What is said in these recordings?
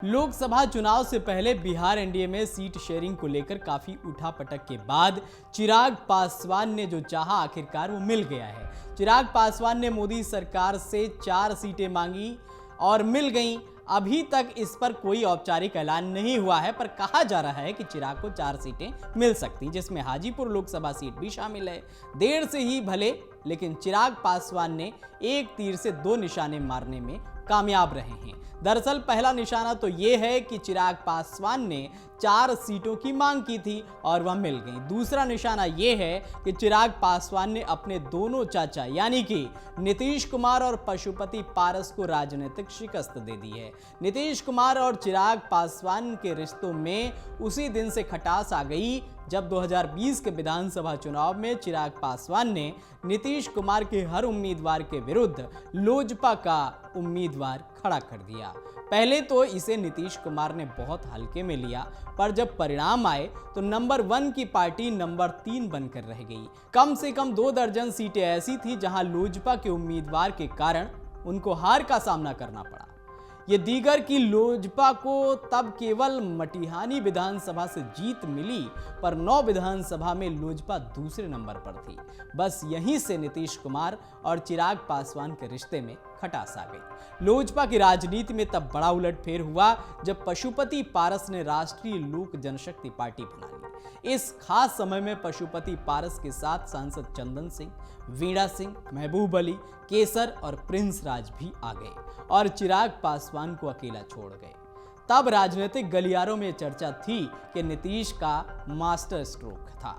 लोकसभा चुनाव से पहले बिहार एनडीए में सीट शेयरिंग को लेकर काफी उठापटक के बाद चिराग पासवान ने जो चाहा आखिरकार वो मिल गया है। चिराग पासवान ने मोदी सरकार से 4 सीटें मांगी और मिल गईं। अभी तक इस पर कोई औपचारिक ऐलान नहीं हुआ है, पर कहा जा रहा है कि चिराग को 4 सीटें मिल सकती, जिसमें हाजीपुर लोकसभा सीट भी शामिल है। देर से ही भले, लेकिन चिराग पासवान ने एक तीर से 2 निशाने मारने में कामयाब रहे हैं। दरअसल पहला निशाना तो यह है कि चिराग पासवान ने 4 सीटों की मांग की थी और वह मिल गई। दूसरा निशाना यह है कि चिराग पासवान ने अपने दोनों चाचा यानी कि नीतीश कुमार और पशुपति पारस को राजनीतिक शिकस्त दे दी है। नीतीश कुमार और चिराग पासवान के रिश्तों में उसी दिन से खटास आ गई जब 2020 के विधानसभा चुनाव में चिराग पासवान ने नीतीश कुमार के हर उम्मीदवार के विरुद्ध लोजपा का उम्मीदवार खड़ा कर दिया। पहले तो इसे नीतीश कुमार ने बहुत हल्के में लिया, पर जब परिणाम आए तो नंबर 1 की पार्टी नंबर 3 बनकर रह गई। कम से कम 2 दर्जन सीटें ऐसी थी जहां लोजपा के उम्मीदवार के कारण उनको हार का सामना करना पड़ा। ये दीगर की लोजपा को तब केवल मटिहानी विधानसभा से जीत मिली, पर 9 विधानसभा में लोजपा दूसरे नंबर पर थी। बस यहीं से नीतीश कुमार और चिराग पासवान के रिश्ते में खटास आ गई। लोजपा की राजनीति में तब बड़ा उलटफेर हुआ जब पशुपति पारस ने राष्ट्रीय लोक जनशक्ति पार्टी बना ली। इस खास समय में पशुपति पारस के साथ सांसद चंदन सिंह, वीणा सिंह, महबूब अली, केसर और प्रिंस राज भी आ गए और चिराग पासवान को अकेला छोड़ गए। तब राजनीतिक गलियारों में चर्चा थी कि नीतीश का मास्टर स्ट्रोक था।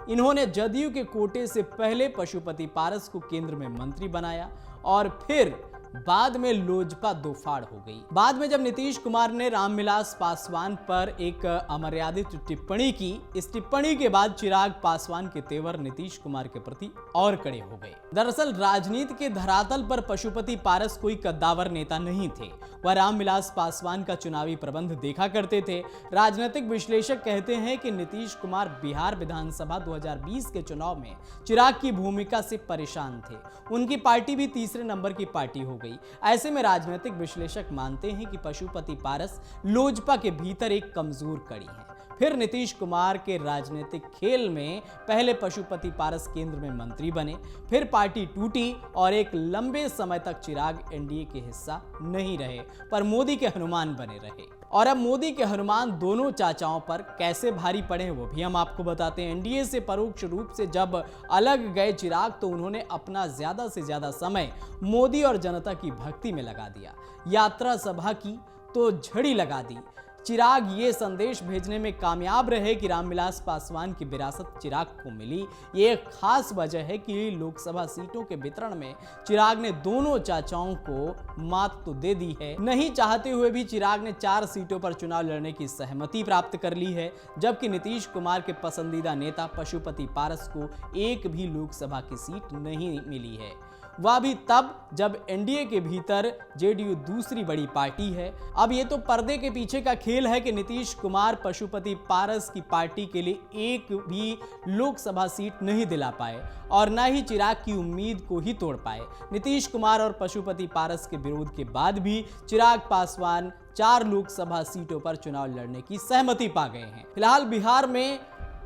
इन्होंने जदयू के कोटे से पहले पशुपति पारस को केंद्र में मंत्री बनाया और फिर बाद में लोजपा दो फाड़ हो गई। बाद में जब नीतीश कुमार ने रामविलास पासवान पर एक अमर्यादित टिप्पणी की, इस टिप्पणी के बाद चिराग पासवान के तेवर नीतीश कुमार के प्रति और कड़े हो गए। दरअसल राजनीति के धरातल पर पशुपति पारस कोई कद्दावर नेता नहीं थे। वह रामविलास पासवान का चुनावी प्रबंध देखा करते थे। राजनीतिक विश्लेषक कहते हैं कि नीतीश कुमार बिहार विधानसभा 2020 के चुनाव में चिराग की भूमिका से परेशान थे। उनकी पार्टी भी तीसरे नंबर की पार्टी हो गई। ऐसे में राजनीतिक विश्लेषक मानते हैं कि पशुपति पारस लोजपा के भीतर एक कमजोर कड़ी है। फिर नीतीश कुमार के राजनीतिक खेल में पहले पशुपति पारस केंद्र में मंत्री बने, फिर पार्टी टूटी और एक लंबे समय तक चिराग एनडीए के हिस्सा नहीं रहे, पर मोदी के हनुमान बने रहे। और अब मोदी के हनुमान दोनों चाचाओं पर कैसे भारी पड़े वो भी हम आपको बताते हैं। एनडीए से परोक्ष रूप से जब अलग गए चिराग तो उन्होंने अपना ज्यादा से ज्यादा समय मोदी और जनता की भक्ति में लगा दिया। यात्रा सभा की तो झड़ी लगा दी। चिराग ये संदेश भेजने में कामयाब रहे कि रामविलास पासवान की विरासत चिराग को मिली। ये एक खास वजह है कि लोकसभा सीटों के वितरण में चिराग ने दोनों चाचाओं को मात तो दे दी है, नहीं चाहते हुए भी चिराग ने 4 सीटों पर चुनाव लड़ने की सहमति प्राप्त कर ली है, जबकि नीतीश कुमार के पसंदीदा नेता पशुपति पारस को एक भी लोकसभा की सीट नहीं मिली है। वह भी तब जब एनडीए के भीतर जेडीयू दूसरी बड़ी पार्टी है। अब ये तो पर्दे के पीछे का खेल है कि नीतीश कुमार पशुपति पारस की पार्टी के लिए एक भी लोकसभा सीट नहीं दिला पाए और न ही चिराग की उम्मीद को ही तोड़ पाए। नीतीश कुमार और पशुपति पारस के विरोध के बाद भी चिराग पासवान 4 लोकसभा सीटों पर चुनाव लड़ने की सहमति पा गए हैं। फिलहाल बिहार में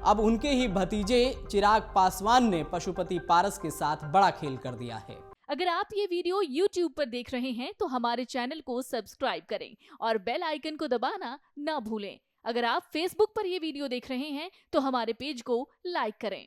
अब उनके ही भतीजे चिराग पासवान ने पशुपति पारस के साथ बड़ा खेल कर दिया है। अगर आप ये वीडियो YouTube पर देख रहे हैं तो हमारे चैनल को सब्सक्राइब करें और बेल आइकन को दबाना ना भूलें। अगर आप Facebook पर ये वीडियो देख रहे हैं तो हमारे पेज को लाइक करें।